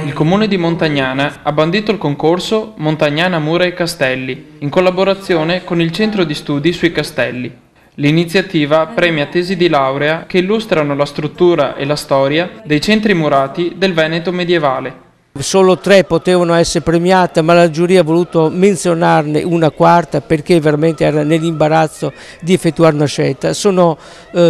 Il Comune di Montagnana ha bandito il concorso Montagnana Mura e Castelli, in collaborazione con il Centro di Studi sui Castelli. L'iniziativa premia tesi di laurea che illustrano la struttura e la storia dei centri murati del Veneto medievale. Solo 3 potevano essere premiate, ma la giuria ha voluto menzionarne una quarta perché veramente era nell'imbarazzo di effettuare una scelta. Sono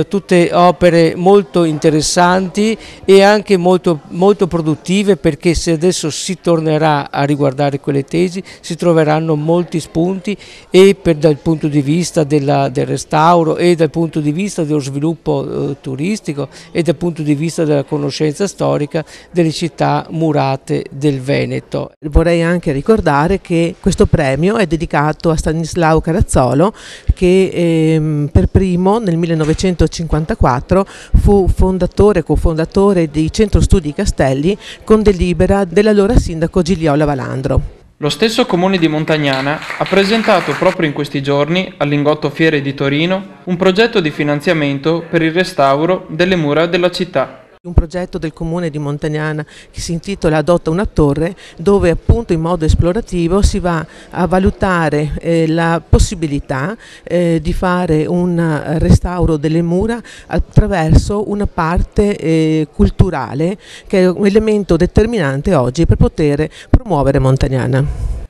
tutte opere molto interessanti e anche molto produttive, perché se adesso si tornerà a riguardare quelle tesi si troveranno molti spunti e dal punto di vista del restauro e dal punto di vista dello sviluppo turistico e dal punto di vista della conoscenza storica delle città murate del Veneto. Vorrei anche ricordare che questo premio è dedicato a Stanislao Carazzolo, che per primo nel 1954 fu cofondatore di Centro Studi Castelli con delibera dell'allora sindaco Gigliola Valandro. Lo stesso Comune di Montagnana ha presentato proprio in questi giorni al Lingotto Fiere di Torino un progetto di finanziamento per il restauro delle mura della città. Un progetto del Comune di Montagnana che si intitola Adotta una torre, dove appunto in modo esplorativo si va a valutare la possibilità di fare un restauro delle mura attraverso una parte culturale, che è un elemento determinante oggi per poter promuovere Montagnana.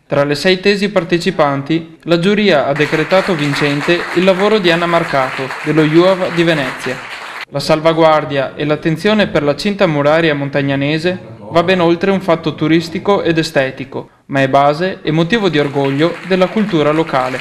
Tra le 6 tesi partecipanti, la giuria ha decretato vincente il lavoro di Anna Marcato dello IUAV di Venezia. La salvaguardia e l'attenzione per la cinta muraria montagnanese va ben oltre un fatto turistico ed estetico, ma è base e motivo di orgoglio della cultura locale.